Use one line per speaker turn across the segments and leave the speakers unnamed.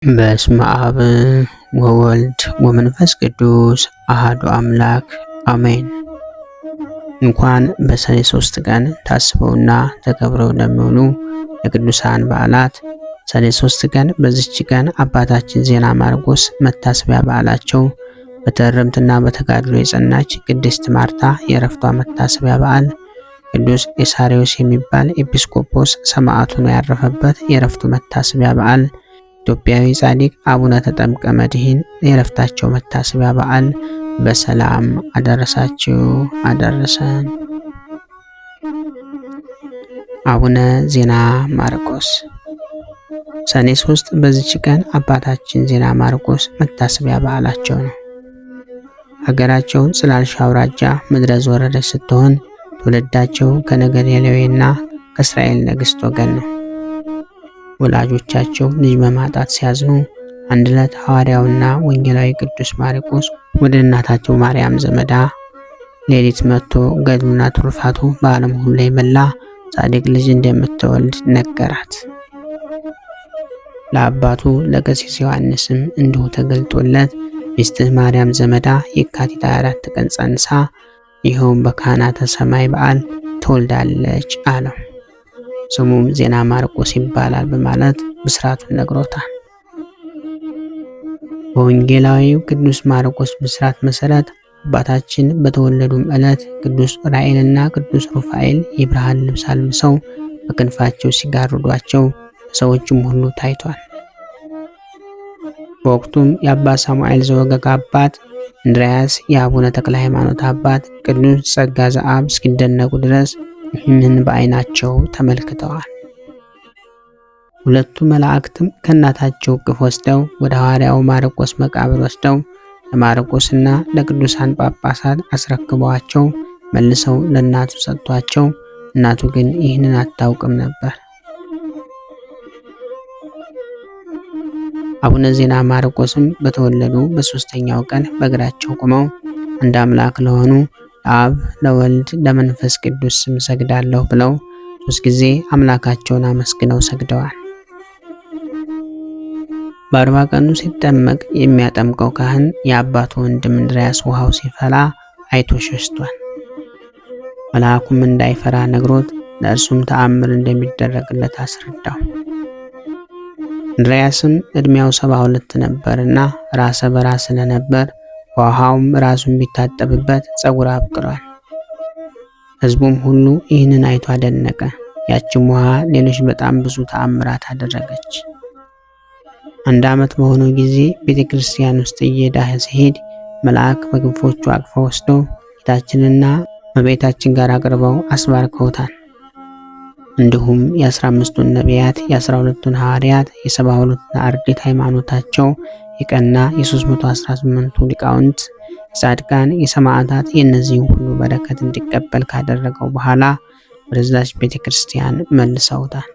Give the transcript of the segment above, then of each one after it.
በስመ አብ ወወልድ ወመንፈስ ቅዱስ አሐዱ አምላክ አሜን። እንኳን በሰኔ 3 ቀን ታስበውና ተከብረው ለሚውሉ የቅዱሳን በዓላት ሰኔ 3 ቀን በዚች ቀን አባታችን ዜና ማርቆስ መታሰቢያ በዓላቸው፣ በትሕርምትና በተጋድሎ የጸናች ቅድስት ማርታ የዕረፍቷ መታሰቢያ በዓል፣ ቅዱስ ኢሳርዮስ የሚባል ኤጲስቆጶስ ሰማዕቱ ነው ያረፈበት የዕረፍቱ መታሰቢያ በዓል፣ ኢትዮጵያዊ ጻድቅ አቡነ ተጠምቀ መድኅን የዕረፍታቸው መታሰቢያ በዓል። በሰላም አደረሳችሁ አደረሰን። አቡነ ዜና ማርቆስ ሰኔ 3 በዚች ቀን አባታችን ዜና ማርቆስ መታሰቢያ በዓላቸው ነው። ሀገራቸው ጽላልሻ አውራጃ ምድረ ዘወረደች ስትሆን ትውልዳቸው ከነገደ ሌዊና ከእስራኤል ነገሥት ወገን ነው። ወላጆቻቸው ልጅ በማጣት ሲያዝኑ አንድ ዕለት ሐዋርያውና ወንጌላዊ ቅዱስ ማርቆስ ወደ እናታቸው ማርያም ዘመዳ ሌሊት መጥቶ ገድሉና ትሩፋቱ በዓለም ሁሉ ላይ መላ ጻድቅ ልጅ እንደምትወልድ ነገራት። ለአባቱ ለቀሲስ ዮሐንስም እንዲሁ ተገልጦለት ሚስትህ ማርያም ዘመዳ የካቲት 24 ቀን ጸንሳ ይኸውም በካህናተ ሰማይ በዓል ትወልዳለች አለው። ስሙም ዜና ማርቆስ ይባላል በማለት ብስራቱን ነግሮታል። በወንጌላዊው ቅዱስ ማርቆስ ብስራት መሰረት አባታችን በተወለዱም ዕለት ቅዱስ ዑራኤልና ቅዱስ ሩፋኤል የብርሃን ልብስ አልብሰው በክንፋቸው ሲጋርዷቸው ለሰዎችም ሁሉ ታይቷል። በወቅቱም የአባ ሳሙኤል ዘወገግ አባት እንድርያስ የአቡነ ተክለ ሃይማኖት አባት ቅዱስ ጸጋ ዘአብ እስኪደነቁ ድረስ ይህንን በዓይናቸው ተመልክተዋል። ሁለቱ መላእክትም ከእናታቸው እቅፍ ወስደው ወደ ሐዋርያው ማርቆስ መቃብር ወስደው ለማርቆስና ለቅዱሳን ጳጳሳት አስረክበዋቸው መልሰው ለእናቱ ሰጥቷቸው፣ እናቱ ግን ይህንን አታውቅም ነበር። አቡነ ዜና ማርቆስም በተወለዱ በ3ኛው ቀን በእግራቸው ቆመው አንድ አምላክ ለሆኑ ለአብ ለወልድ ለመንፈስ ቅዱስ ስም ሰግዳለሁ ብለው 3 ጊዜ አምላካቸውን አመስግነው ሰግደዋል። በ40 ቀኑ ሲጠመቅ የሚያጠምቀው ካህን የአባቱ ወንድም እንድርያስ ውሃው ሲፈላ አይቶ ሸሽቷል። መልአኩም እንዳይፈራ ነግሮት ለእርሱም ተአምር እንደሚደረግለት አስረዳው። እንድርያስም ዕድሜው 72 ነበርና ራሰ በራ ስለነበር ውሃውም ራሱን ቢታጠብበት ጸጉር አብቅሏል። ሕዝቡም ሁሉ ይህንን አይቶ አደነቀ። ያችም ውሃ ሌሎች በጣም ብዙ ተአምራት አደረገች። 1 ዓመት በሆነው ጊዜ ቤተ ክርስቲያን ውስጥ እየዳኸ ሲሄድ መልአክ በክንፎቹ አቅፎ ወስዶ ጌታችንና እመቤታችን ጋር አቅርበው አስባርከውታል። እንዲሁም የ15ቱን ነቢያት የ12ቱን ሐዋርያት የ72ቱን አርድእት ሃይማኖታቸው የቀና የ318ቱ ሊቃውንት የጻድቃን የሰማዕታት የእነዚህን ሁሉ በረከት እንዲቀበል ካደረገው በኋላ ወደዛች ቤተ ክርስቲያን መልሰውታል።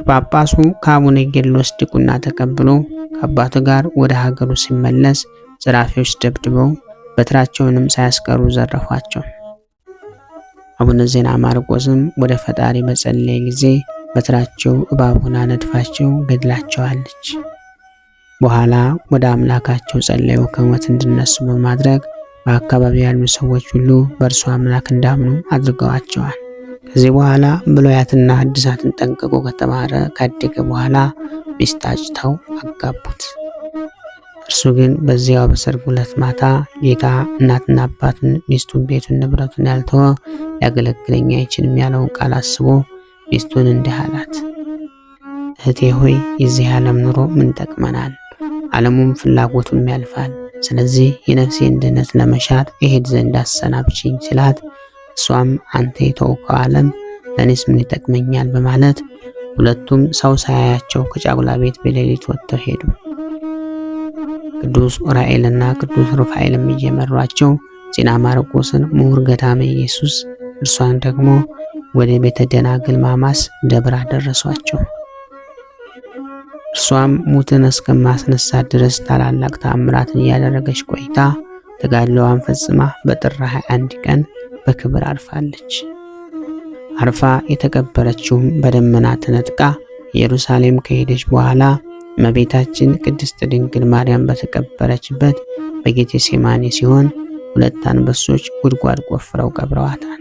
ጳጳሱ ከአቡነ ጌርሎስ ዲቁና ተቀብሎ ከአባቱ ጋር ወደ ሀገሩ ሲመለስ ዘራፊዎች ደብድበው በትራቸውንም ሳያስቀሩ ዘረፏቸው። አቡነ ዜና ማርቆስም ወደ ፈጣሪ በጸለየ ጊዜ በትራቸው እባብ ሆና ነድፋቸው ገድላቸዋለች። በኋላ ወደ አምላካቸው ጸለዩ ከሞት እንዲነሱ በማድረግ በአካባቢው ያሉ ሰዎች ሁሉ በእርሱ አምላክ እንዳምኑ አድርገዋቸዋል። ከዚህ በኋላ ብሉያትና ሐዲሳትን ጠንቅቆ ከተማረ ካደገ በኋላ ሚስት አጭተው አጋቡት። እርሱ ግን በዚያው በሰርጉ ዕለት ማታ ጌታ እናትና አባቱን ሚስቱን ቤቱን ንብረቱን ያልተወ ሊያገለግለኝ አይችልም ያለውን ቃል አስቦ ሚስቱን እንዲህ አላት፣ እህቴ ሆይ የዚህ ዓለም ኑሮ ምን ጠቅመናል? ዓለሙም ፍላጎቱም ያልፋል። ስለዚህ የነፍሴን ድነት ለመሻት እሄድ ዘንድ አሰናብችኝ ሲላት፣ እሷም አንተ የተወከው ዓለም ለእኔስ ምን ይጠቅመኛል በማለት ሁለቱም ሰው ሳያያቸው ከጫጉላ ቤት በሌሊት ወጥተው ሄዱ። ቅዱስ ዑራኤልና ቅዱስ ሩፋኤልም እየመሯቸው ዜና ማርቆስን ምሁር ገዳመ ኢየሱስ እርሷን ደግሞ ወደ ቤተ ደናግል ማማስ ደብር አደረሷቸው። እርሷም ሙትን እስከማስነሳት ድረስ ታላላቅ ተአምራትን እያደረገች ቆይታ ተጋድሎዋን ፈጽማ በጥር 21 ቀን በክብር አርፋለች። አርፋ የተቀበረችውም በደመና ተነጥቃ ኢየሩሳሌም ከሄደች በኋላ እመቤታችን ቅድስት ድንግል ማርያም በተቀበረችበት በጌቴሴማኒ ሲሆን 2 አንበሶች ጉድጓድ ቆፍረው ቀብረዋታል።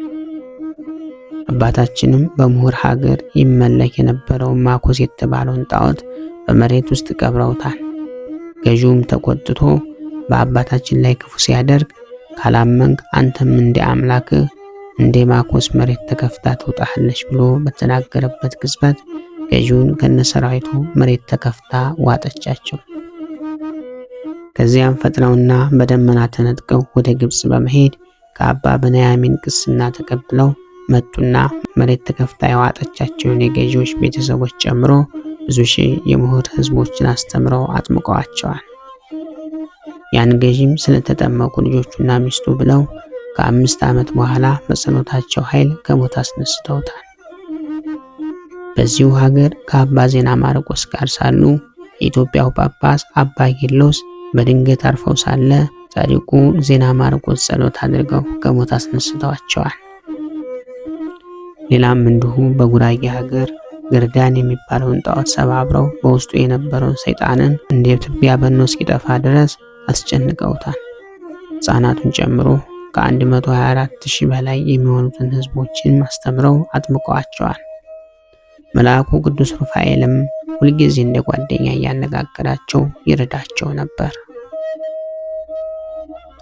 አባታችንም በምሁር ሀገር ይመለክ የነበረውን ማኮስ የተባለውን ጣዖት በመሬት ውስጥ ቀብረውታል። ገዢውም ተቆጥቶ በአባታችን ላይ ክፉ ሲያደርግ ካላመንክ አንተም እንደ አምላክህ እንደ ማኮስ መሬት ተከፍታ ትውጣለች ብሎ በተናገረበት ቅጽበት ገዢውን ከነሰራዊቱ መሬት ተከፍታ ዋጠቻቸው። ከዚያም ፈጥነውና በደመና ተነጥቀው ወደ ግብጽ በመሄድ ከአባ በንያሚን ቅስና ተቀብለው መጡና መሬት ተከፍታ የዋጠቻቸውን የገዢዎች ቤተሰቦች ጨምሮ ብዙ ሺህ የምሁር ህዝቦችን አስተምረው አጥምቀዋቸዋል። ያን ገዢም ስለተጠመቁ ልጆቹና ሚስቱ ብለው ከ5 ዓመት በኋላ በጸሎታቸው ኃይል ከሞት አስነስተውታል። በዚሁ ሀገር ከአባ ዜና ማርቆስ ጋር ሳሉ የኢትዮጵያው ጳጳስ አባ ጌርሎስ በድንገት አርፈው ሳለ ጻድቁ ዜና ማርቆስ ጸሎት አድርገው ከሞት አስነስተዋቸዋል። ሌላም እንዲሁ በጉራጌ ሀገር ግርዳን የሚባለውን ጣዖት ሰባብረው በውስጡ የነበረውን ሰይጣንን እንደ ትቢያ በኖ እስኪጠፋ ድረስ አስጨንቀውታል። ሕፃናቱን ጨምሮ ከ124,000 በላይ የሚሆኑትን ህዝቦችን አስተምረው አጥምቀዋቸዋል። መልአኩ ቅዱስ ሩፋኤልም ሁልጊዜ እንደ ጓደኛ እያነጋገራቸው ይረዳቸው ነበር።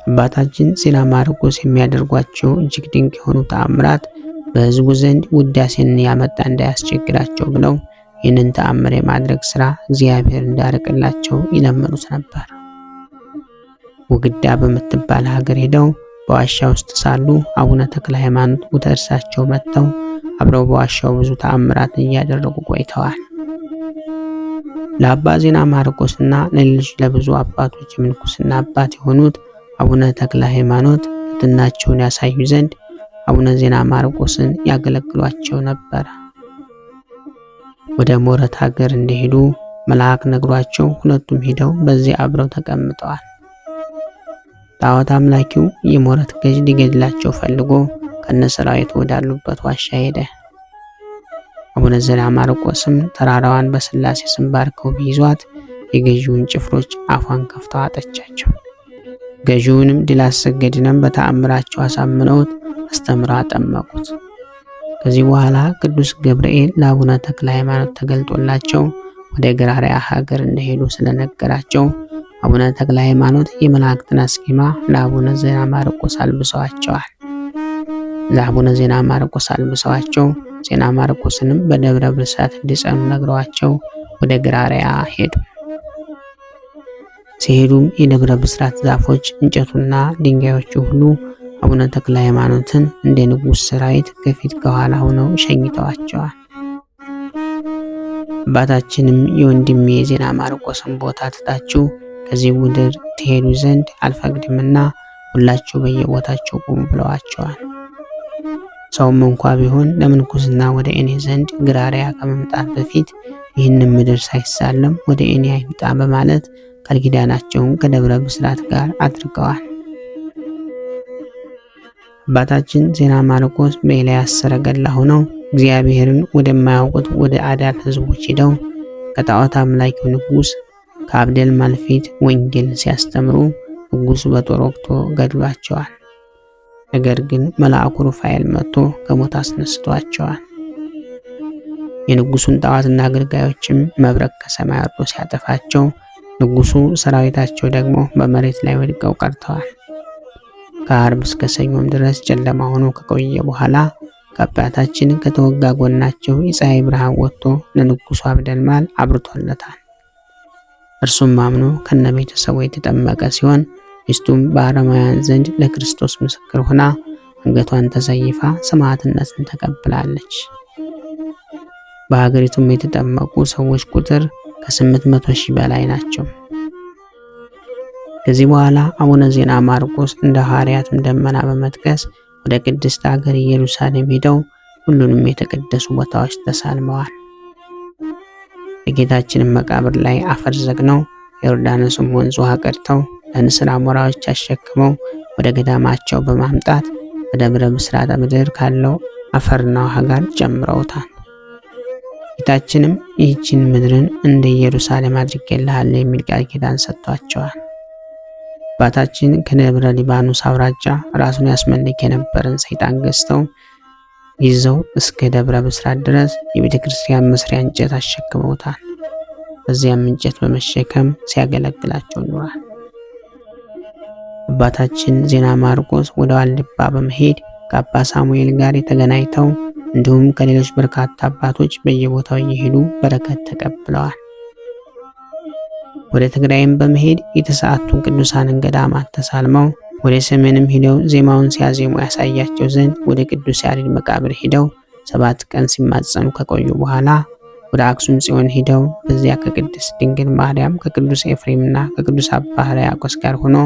አባታችን ዜና ማርቆስ የሚያደርጓቸው እጅግ ድንቅ የሆኑ ተአምራት በህዝቡ ዘንድ ውዳሴን ያመጣ እንዳያስቸግራቸው ብለው ይህንን ተአምር የማድረግ ስራ እግዚአብሔር እንዳያርቅላቸው ይለምኑት ነበር። ውግዳ በምትባል ሀገር ሄደው በዋሻ ውስጥ ሳሉ አቡነ ተክለ ሃይማኖት ወደ እርሳቸው መጥተው አብረው በዋሻው ብዙ ተአምራትን እያደረጉ ቆይተዋል። ለአባ ዜና ማርቆስና ለሌሎች ለብዙ አባቶች የምንኩስና አባት የሆኑት አቡነ ተክለ ሃይማኖት ትሕትናቸውን ያሳዩ ዘንድ አቡነ ዜና ማርቆስን ያገለግሏቸው ነበር። ወደ ሞረት ሀገር እንደሄዱ መልአክ ነግሯቸው ሁለቱም ሄደው በዚህ አብረው ተቀምጠዋል። ጣዖት አምላኪው የሞረት ገዥ ሊገድላቸው ፈልጎ ከነሰራዊቱ ወዳሉበት ዋሻ ሄደ። አቡነ ዜና ማርቆስም ተራራዋን በስላሴ ስም ባርከው ቢይዟት የገዢውን ጭፍሮች አፏን ከፍተው አጠቻቸው። ገዢውንም ድል አሰገድንም በተአምራቸው አሳምነውት አስተምረው አጠመቁት። ከዚህ በኋላ ቅዱስ ገብርኤል ለአቡነ ተክለ ሃይማኖት ተገልጦላቸው ወደ ገራሪያ ሀገር እንደሄዱ ስለነገራቸው አቡነ ተክለ ሃይማኖት የመላእክትን አስኬማ ለአቡነ ዜና ማርቆስ አልብሰዋቸዋል። ለአቡነ ዜና ማርቆስ አልብሰዋቸው ዜና ማርቆስንም በደብረ ብስራት እንዲጸኑ ነግረዋቸው ወደ ገራሪያ ሄዱ። ሲሄዱም የደብረ ብስራት ዛፎች፣ እንጨቱና ድንጋዮቹ ሁሉ አቡነ ተክለ ሃይማኖትን እንደ ንጉሥ ሰራዊት ከፊት ከኋላ ሆነው ሸኝተዋቸዋል። አባታችንም የወንድሜ የዜና ማርቆስን ቦታ ትታችሁ ከዚህ ምድር ትሄዱ ዘንድ አልፈቅድምና ሁላችሁ በየቦታቸው ቁሙ ብለዋቸዋል። ሰውም እንኳ ቢሆን ለምንኩስና ወደ እኔ ዘንድ ገራሪያ ከመምጣት በፊት ይህንን ምድር ሳይሳለም ወደ እኔ አይምጣ በማለት ቃል ኪዳናቸውን ከደብረ ብስራት ጋር አድርገዋል። አባታችን ዜና ማርቆስ በኤልያስ ሰረገላ ሆነው እግዚአብሔርን ወደማያውቁት ወደ አዳል ህዝቦች ሄደው ከጣዖት አምላኪው ንጉሥ ከአብደል ማልፊት ወንጌል ሲያስተምሩ ንጉሡ በጦር ወግቶ ገድሏቸዋል። ነገር ግን መልአኩ ሩፋኤል መጥቶ ከሞት አስነስቷቸዋል። የንጉሡን ጣዖትና አገልጋዮችም መብረቅ ከሰማይ ወርዶ ሲያጠፋቸው ንጉሡ ሰራዊታቸው ደግሞ በመሬት ላይ ወድቀው ቀርተዋል። ከአርብ እስከ ሰኞም ድረስ ጨለማ ሆኖ ከቆየ በኋላ ከአባታችን ከተወጋ ጎናቸው የፀሐይ ብርሃን ወጥቶ ለንጉሡ አብደልማል አብርቶለታል። እርሱም አምኖ ከነቤተሰቡ የተጠመቀ ሲሆን ሚስቱም በአረማውያን ዘንድ ለክርስቶስ ምስክር ሆና አንገቷን ተሰይፋ ሰማዕትነትን ተቀብላለች። በሀገሪቱም የተጠመቁ ሰዎች ቁጥር ከ800,000 በላይ ናቸው። ከዚህ በኋላ አቡነ ዜና ማርቆስ እንደ ሐዋርያትም ደመና በመጥቀስ ወደ ቅድስት ሀገር ኢየሩሳሌም ሄደው ሁሉንም የተቀደሱ ቦታዎች ተሳልመዋል። በጌታችንም መቃብር ላይ አፈር ዘግነው የዮርዳኖስም ወንዝ ውሃ ቀድተው ለንስር አሞራዎች አሸክመው ወደ ገዳማቸው በማምጣት በደብረ ብስራት ምድር ካለው አፈርና ውሃ ጋር ጨምረውታል። ጌታችንም ይህችን ምድርን እንደ ኢየሩሳሌም አድርጌልሃለሁ የሚል ቃል ኪዳን ሰጥቷቸዋል። አባታችን ከደብረ ሊባኖስ አውራጃ ራሱን ያስመልክ የነበረን ሰይጣን ገዝተው ይዘው እስከ ደብረ ብስራት ድረስ የቤተ ክርስቲያን መስሪያ እንጨት አሸክመውታል። በዚያም እንጨት በመሸከም ሲያገለግላቸው ኖሯል። አባታችን ዜና ማርቆስ ወደ ዋልድባ በመሄድ ከአባ ሳሙኤል ጋር ተገናኝተው እንዲሁም ከሌሎች በርካታ አባቶች በየቦታው እየሄዱ በረከት ተቀብለዋል። ወደ ትግራይም በመሄድ የተሰዓቱን ቅዱሳንን ገዳማት ተሳልመው ወደ ሰሜንም ሄደው ዜማውን ሲያዜሙ ያሳያቸው ዘንድ ወደ ቅዱስ ያሬድ መቃብር ሄደው 7 ቀን ሲማጸኑ ከቆዩ በኋላ ወደ አክሱም ጽዮን ሄደው በዚያ ከቅድስት ድንግል ማርያም ከቅዱስ ኤፍሬምና ከቅዱስ አባ ሕርያቆስ ጋር ሆኖ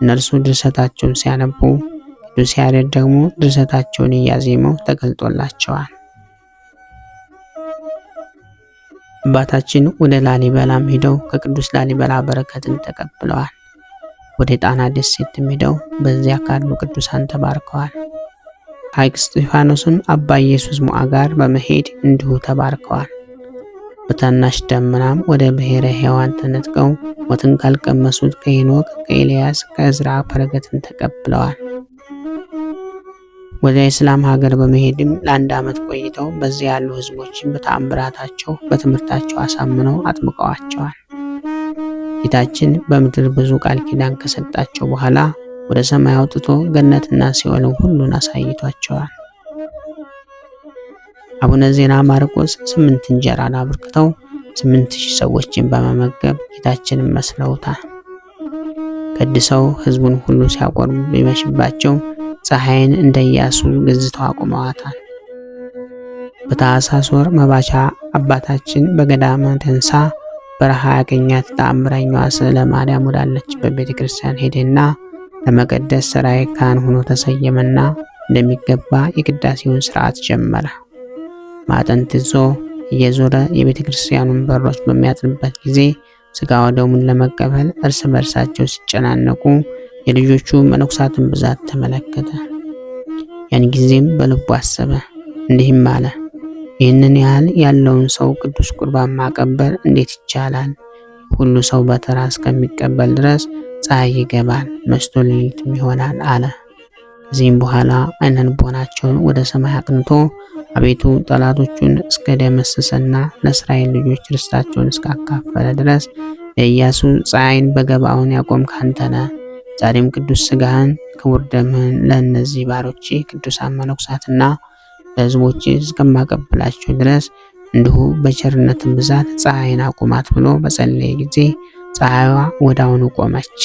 እነርሱ ድርሰታቸውን ሲያነቡ ቅዱስ ያሬድ ደግሞ ድርሰታቸውን እያዜመው ተገልጦላቸዋል። አባታችን ወደ ላሊበላም ሄደው ከቅዱስ ላሊበላ በረከትን ተቀብለዋል። ወደ ጣና ደሴትም ሄደው በዚያ ካሉ ቅዱሳን ተባርከዋል። ሐይቅ እስጢፋኖስም አባ ኢየሱስ ሞዐ ጋር በመሄድ እንዲሁ ተባርከዋል። በታናሽ ደመናም ወደ ብሔረ ሕያዋን ተነጥቀው ሞትን ካልቀመሱት ከሄኖክ፣ ከኤልያስ፣ ከዕዝራ በረከትን ተቀብለዋል። ወደ እስላም ሀገር በመሄድም ለ1 ዓመት ቆይተው በዚያ ያሉ ሕዝቦችን በተአምራታቸው በትምህርታቸው አሳምነው አጥምቀዋቸዋል። ጌታችን በምድር ብዙ ቃል ኪዳን ከሰጣቸው በኋላ ወደ ሰማይ አውጥቶ ገነትና ሲኦልን ሁሉን አሳይቷቸዋል። አቡነ ዜና ማርቆስ 8 እንጀራን አብርክተው 8000 ሰዎችን በመመገብ ጌታችንን መስለውታል። ቀድሰው ሕዝቡን ሁሉ ሲያቆርቡ ቢመሽባቸው ፀሐይን እንደ ኢያሱ ገዝተው አቁመዋታል። በታኅሳስ ወር መባቻ አባታችን በገዳመ ደንሳ በረሃ ያገኛት ተአምረኛዋ ስዕለ ማርያም ወዳለችበት ቤተ ክርስቲያን ሄደና ለመቀደስ ሥራዬ ካህን ሆኖ ተሰየመና እንደሚገባ የቅዳሴውን ሥርዓት ጀመረ። ማጠንት ይዞ እየዞረ የቤተ ክርስቲያኑን በሮች በሚያጥንበት ጊዜ ሥጋ ወደሙን ለመቀበል እርስ በርሳቸው ሲጨናነቁ የልጆቹ መነኩሳትን ብዛት ተመለከተ። ያን ጊዜም በልቡ አሰበ፣ እንዲህም አለ፣ ይህንን ያህል ያለውን ሰው ቅዱስ ቁርባን ማቀበል እንዴት ይቻላል? ሁሉ ሰው በተራ እስከሚቀበል ድረስ ፀሐይ ይገባል፣ መሽቶ ሌሊትም ይሆናል አለ። ከዚህም በኋላ ዓይነ ልቦናቸውን ወደ ሰማይ አቅንቶ አቤቱ ጠላቶቹን እስከ ደመሰሰና ለእስራኤል ልጆች ርስታቸውን እስካካፈለ ድረስ ለኢያሱ ፀሐይን በገባዖን ያቆምክ አንተ ነህ። ዛሬም ቅዱስ ሥጋህን ክቡር ደምህን ለእነዚህ ባሮች ቅዱሳን መነኩሳትና ለሕዝቦች እስከማቀበላቸው ድረስ እንዲሁ በቸርነትን ብዛት ፀሐይን አቁማት ብሎ በጸለየ ጊዜ ፀሐይዋ ወዲያውኑ ቆመች።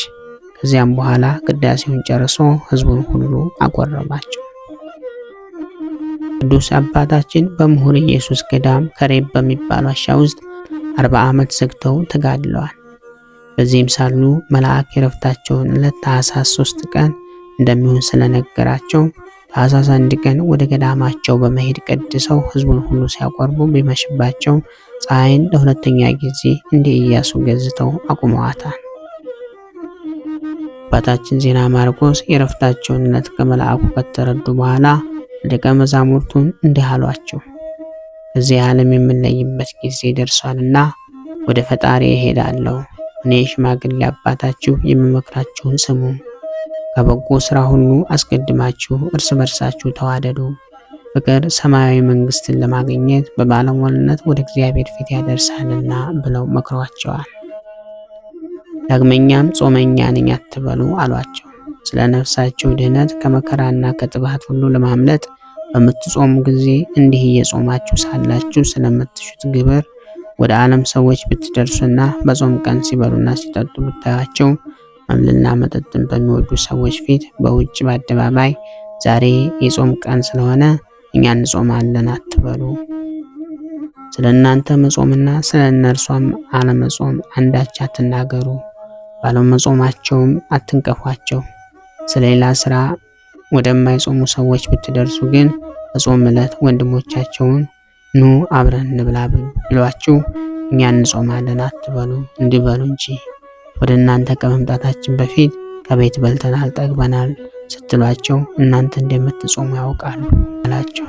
ከዚያም በኋላ ቅዳሴውን ጨርሶ ሕዝቡን ሁሉ አቆረባቸው። ቅዱስ አባታችን በምሁር ኢየሱስ ገዳም ከሬብ በሚባል ዋሻ ውስጥ 40 ዓመት ዘግተው ተጋድለዋል። በዚህም ሳሉ መልአክ የረፍታቸውን ዕለት ታኅሳስ 3 ቀን እንደሚሆን ስለነገራቸው ታኅሳስ 1 ቀን ወደ ገዳማቸው በመሄድ ቀድሰው ሕዝቡን ሁሉ ሲያቆርቡ ቢመሽባቸው ፀሐይን ለሁለተኛ ጊዜ እንደ ኢያሱ ገዝተው አቁመዋታል። አባታችን ዜና ማርቆስ የረፍታቸውን ዕለት ከመልአኩ ከተረዱ በኋላ ደቀ መዛሙርቱን እንዲህ አሏቸው፣ ከዚህ ዓለም የምንለይበት ጊዜ ደርሷልና ወደ ፈጣሪ እሄዳለሁ። እኔ ሽማግሌ አባታችሁ የምመክራችሁን ስሙ። ከበጎ ሥራ ሁሉ አስቀድማችሁ እርስ በርሳችሁ ተዋደዱ። ፍቅር ሰማያዊ መንግሥትን ለማግኘት በባለሟልነት ወደ እግዚአብሔር ፊት ያደርሳልና ብለው መክሯቸዋል። ዳግመኛም ጾመኛ ነኝ አትበሉ አሏቸው። ስለ ነፍሳቸው ድህነት ከመከራና ከጥፋት ሁሉ ለማምለጥ በምትጾሙ ጊዜ እንዲህ እየጾማችሁ ሳላችሁ ስለምትሹት ግብር ወደ ዓለም ሰዎች ብትደርሱና በጾም ቀን ሲበሉና ሲጠጡ ብታያቸው መብልና መጠጥን በሚወዱ ሰዎች ፊት በውጭ በአደባባይ ዛሬ የጾም ቀን ስለሆነ እኛ እንጾማለን አትበሉ። ስለ እናንተ መጾምና ስለ እነርሷም አለመጾም አንዳች አትናገሩ። ባለመጾማቸውም አትንቀፏቸው። ስለሌላ ስራ ወደማይጾሙ ሰዎች ብትደርሱ ግን በጾም ዕለት ወንድሞቻቸውን ኑ አብረን እንብላ ብሏችሁ እኛ እንጾማለን አትበሉ፣ እንዲበሉ እንጂ። ወደ እናንተ ከመምጣታችን በፊት ከቤት በልተናል ጠግበናል፣ ስትሏቸው እናንተ እንደምትጾሙ ያውቃሉ አላቸው።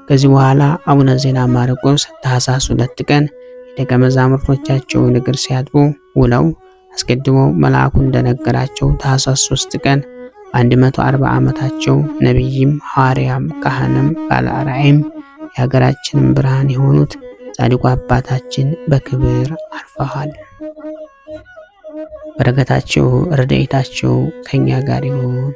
ከዚህ በኋላ አቡነ ዜና ማርቆስ ታኅሳስ 2 ቀን የደቀ መዛሙርቶቻቸውን እግር ሲያጥቡ ውለው አስቀድመው መልአኩ እንደነገራቸው ታኅሳስ 3 ቀን በ140 ዓመታቸው ነቢይም ሐዋርያም ካህንም ባለራእይም የሀገራችንን ብርሃን የሆኑት ጻድቁ አባታችን በክብር አርፈዋል። በረከታቸው ረድኤታቸው ከኛ ጋር ይሁን።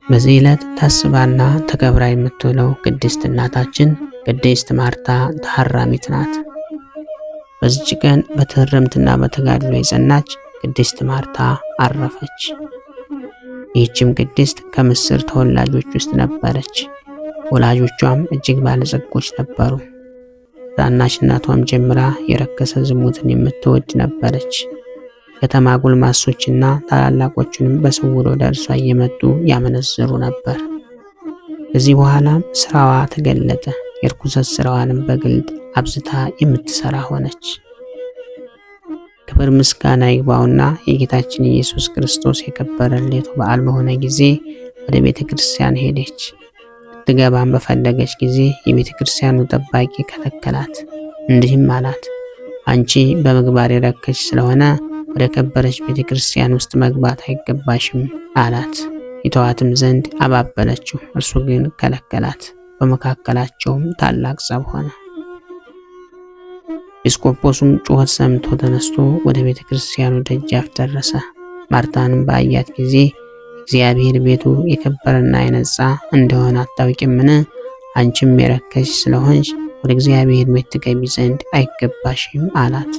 በዚህ ዕለት ታስባና ተከብራ የምትውለው ቅድስት እናታችን ቅድስት ማርታ ተሐራሚት ናት። በዚች ቀን በትሕርምትና በተጋድሎ የጸናች ቅድስት ማርታ አረፈች። ይህችም ቅድስት ከምስር ተወላጆች ውስጥ ነበረች። ወላጆቿም እጅግ ባለጸጎች ነበሩ። ታናሽነቷም ጀምራ የረከሰ ዝሙትን የምትወድ ነበረች። ከተማ ጎልማሶችና ታላላቆቹንም በስውር ወደ እርሷ እየመጡ ያመነዝሩ ነበር። ከዚህ በኋላም ስራዋ ተገለጠ። የርኩሰት ስራዋንም በግልጥ አብዝታ የምትሰራ ሆነች። ክብር ምስጋና ይግባውና የጌታችን ኢየሱስ ክርስቶስ የከበረ ልደቱ በዓል በሆነ ጊዜ ወደ ቤተ ክርስቲያን ሄደች። ልትገባም በፈለገች ጊዜ የቤተ ክርስቲያኑ ጠባቂ ከለከላት። እንዲህም አላት፣ አንቺ በምግባር የረከች ስለሆነ ወደ ከበረች ቤተ ክርስቲያን ውስጥ መግባት አይገባሽም አላት። ይተዋትም ዘንድ አባበለችው፣ እርሱ ግን ከለከላት። በመካከላቸውም ታላቅ ጸብ ሆነ። ኤጲስቆጶሱም ጩኸት ሰምቶ ተነስቶ ወደ ቤተ ክርስቲያኑ ደጃፍ ደረሰ። ማርታንም ባያት ጊዜ እግዚአብሔር ቤቱ የከበረና የነጻ እንደሆነ አታውቂምን? አንቺም የረከሽ ስለሆንሽ ወደ እግዚአብሔር ቤት ትገቢ ዘንድ አይገባሽም አላት።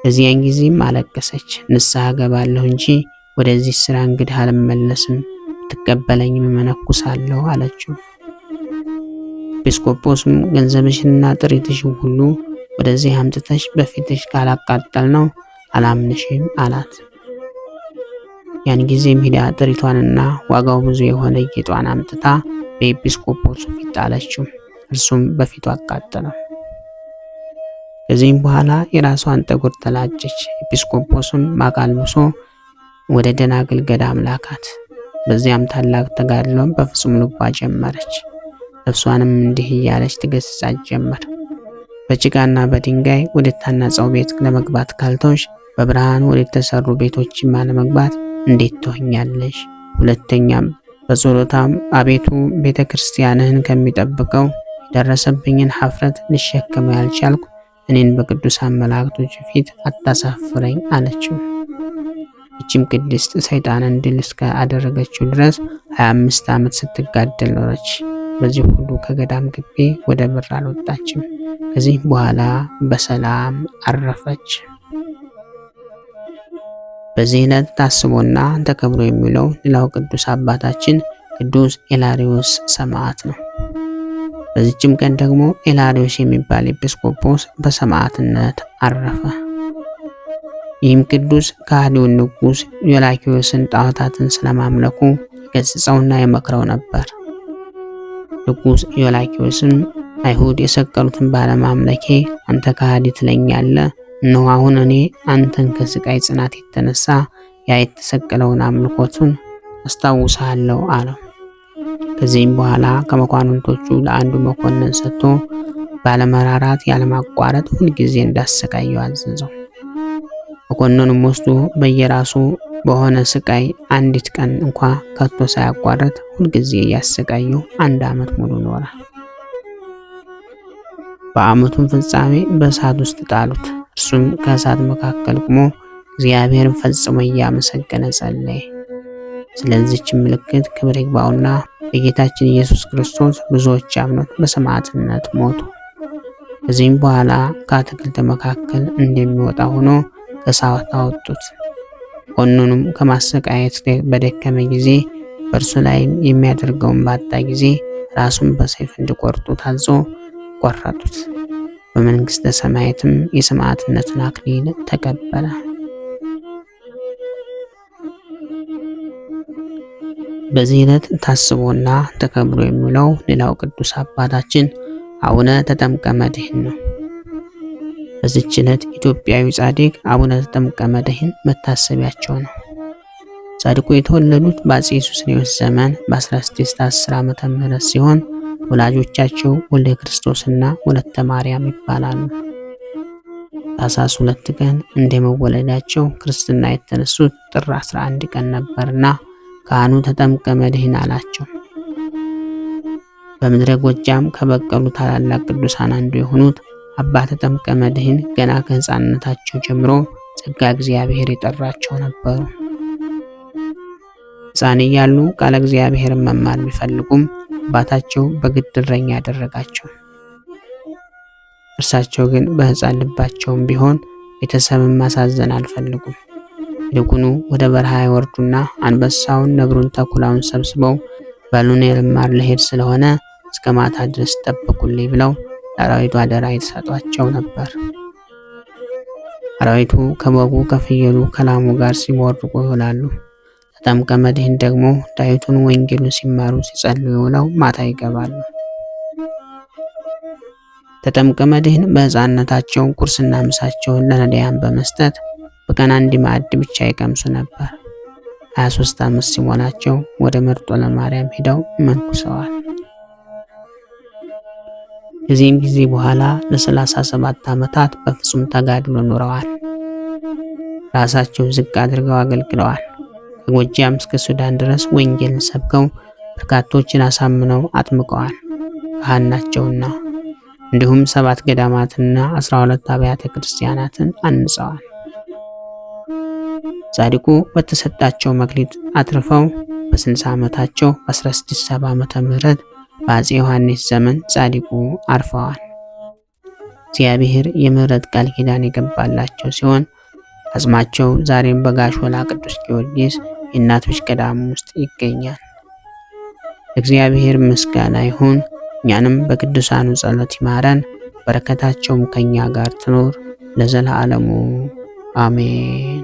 በዚያን ጊዜም አለቀሰች። ንስሐ ገባለሁ እንጂ ወደዚህ ስራ እንግዲህ አልመለስም፣ ትቀበለኝም እመነኩሳለሁ አለችው። ኤጲስቆጶስም ገንዘብሽንና ጥሪትሽን ሁሉ ወደዚህ አምጥተሽ በፊትሽ ካላቃጠል ነው አላምንሽም አላት። ያን ጊዜም ሂዳ ጥሪቷንና ዋጋው ብዙ የሆነ ጌጧን አምጥታ በኤጲስቆጶሱ ፊት ጣለችው። እርሱም በፊቱ አቃጠለው። ከዚህም በኋላ የራሷን ጠጉር ተላጨች። ኤጲስቆጶሱም ማቅ አልብሶ ወደ ደናግል ገዳም ላካት። በዚያም ታላቅ ተጋድሎም በፍጹም ልቧ ጀመረች። ነፍሷንም እንዲህ እያለች ትገስጻት ጀመር። በጭቃና በድንጋይ ወደ ታነጸው ቤት ለመግባት ካልተውሽ በብርሃን ወደ ተሰሩ ቤቶችማ ለመግባት እንዴት ትሆኛለሽ? ሁለተኛም በጸሎታም አቤቱ ቤተ ክርስቲያንህን ከሚጠብቀው የደረሰብኝን ኀፍረት ልሸከመው ያልቻልኩ እኔን በቅዱሳን መላእክቶች ፊት አታሳፍረኝ አለችው። ይህችም ቅድስት ሰይጣንን ድል እስከ አደረገችው ድረስ 25 ዓመት ስትጋደል ኖረች። በዚህ ሁሉ ከገዳም ግቢ ወደ በር አልወጣችም። ከዚህ በኋላ በሰላም አረፈች። በዚህ ዕለት ታስቦና ተከብሮ የሚውለው ሌላው ቅዱስ አባታችን ቅዱስ ኤላሪዮስ ሰማዕት ነው። በዚህችም ቀን ደግሞ ኤላሪዮስ የሚባል ኤጲስቆጶስ በሰማዕትነት አረፈ። ይህም ቅዱስ ከሃዲውን ንጉሥ ዮላኪዮስን ጣዖታትን ስለማምለኩ ይገሥጸውና ይመክረው ነበር። ንጉሥ ዮላኪዮስም አይሁድ የሰቀሉትን ባለማምለኬ አንተ ከሃዲ ትለኛለህ? እነሆ አሁን እኔ አንተን ከስቃይ ጽናት የተነሳ ያ የተሰቀለውን አምልኮቱን አስታውሳለሁ አለው። ከዚህም በኋላ ከመኳንንቶቹ ለአንዱ መኮንን ሰጥቶ ባለመራራት ያለማቋረጥ ሁልጊዜ እንዳሰቃየው አዘዘው። መኮንኑም ወስዶ በየራሱ በሆነ ስቃይ አንዲት ቀን እንኳ ከቶ ሳያቋረጥ ሁልጊዜ እያሰቃየው 1 ዓመት ሙሉ ኖረ። በዓመቱም ፍጻሜ በእሳት ውስጥ ጣሉት። እርሱም ከእሳት መካከል ቆሞ እግዚአብሔርን ፈጽሞ እያመሰገነ ጸለየ። ስለዚህች ምልክት ክብር ይግባውና በጌታችን ኢየሱስ ክርስቶስ ብዙዎች አምነው በሰማዕትነት ሞቱ። ከዚህም በኋላ ከአትክልት መካከል እንደሚወጣ ሆኖ ከእሳት አወጡት። መኮንኑም ከማሰቃየት በደከመ ጊዜ በእርሱ ላይም የሚያደርገውን ባጣ ጊዜ ራሱን በሰይፍ እንዲቆርጡ ታዞ ቆረጡት። በመንግሥተ ሰማያትም የሰማዕትነትን አክሊል ተቀበለ። በዚህ ዕለት ታስቦና ተከብሮ የሚውለው ሌላው ቅዱስ አባታችን አቡነ ተጠምቀ መድኅን ነው። በዚህች ዕለት ኢትዮጵያዊ ጻድቅ አቡነ ተጠምቀ መድኅን መታሰቢያቸው ነው። ጻድቁ የተወለዱት በአፄ ሱስንዮስ ዘመን በ1610 ዓመተ ምህረት ሲሆን ወላጆቻቸው ወልደ ክርስቶስና ወለተ ማርያም ይባላሉ። ታኅሳስ 2 ቀን እንደመወለዳቸው ክርስትና የተነሱት ጥር 11 ቀን ነበርና ካህኑ ተጠምቀ መድኅን አላቸው። በምድረ ጎጃም ከበቀሉ ታላላቅ ቅዱሳን አንዱ የሆኑት አባ ተጠምቀ መድኅን ገና ከሕፃንነታቸው ጀምሮ ጸጋ እግዚአብሔር የጠራቸው ነበሩ። ሕፃን እያሉ ቃለ እግዚአብሔርን መማር ቢፈልጉም አባታቸው በግድ እረኛ ያደረጋቸው። እርሳቸው ግን በሕፃን ልባቸውም ቢሆን ቤተሰብን ማሳዘን አልፈልጉም። ይልቁኑ ወደ በረሃ ይወርዱና አንበሳውን፣ ነብሩን፣ ተኩላውን ሰብስበው በሉን ልማር ልሄድ ስለሆነ እስከ ማታ ድረስ ጠብቁልኝ ብለው ለአራዊቱ አደራ የተሰጧቸው ነበር። አራዊቱ ከበጉ፣ ከፍየሉ፣ ከላሙ ጋር ሲቦርቁ ይውላሉ። ተጠምቀ መድኅን ደግሞ ዳዊቱን፣ ወንጌሉን ሲማሩ ሲጸልዩ ውለው ማታ ይገባሉ። ተጠምቀ መድኅን በሕፃንነታቸው ቁርስና ምሳቸውን ለነዳያን በመስጠት በቀን 1 ማዕድ ብቻ ይቀምሱ ነበር። 23 ዓመት ሲሞላቸው ወደ መርጦ ለማርያም ሄደው መንኩሰዋል። ከዚህም ጊዜ በኋላ ለ37 ዓመታት በፍጹም ተጋድሎ ኖረዋል። ራሳቸው ዝቅ አድርገው አገልግለዋል። ከጎጃም እስከ ሱዳን ድረስ ወንጌልን ሰብከው በርካቶችን አሳምነው አጥምቀዋል። ካህን ናቸውና። እንዲሁም 7 ገዳማትና 12 አብያተ ክርስቲያናትን አንጸዋል። ጻድቁ በተሰጣቸው መክሊት አትርፈው በ60 ዓመታቸው በ1670 ዓመተ ምህረት በአፄ ዮሐንስ ዘመን ጻድቁ አርፈዋል። እግዚአብሔር የምህረት ቃል ኪዳን የገባላቸው ሲሆን አጽማቸው ዛሬም በጋሾላ ቅዱስ ጊዮርጊስ የእናቶች ገዳም ውስጥ ይገኛል። እግዚአብሔር ምስጋና ይሁን። እኛንም በቅዱሳኑ ጸሎት ይማረን፣ በረከታቸውም ከኛ ጋር ትኖር ለዘላለሙ አሜን።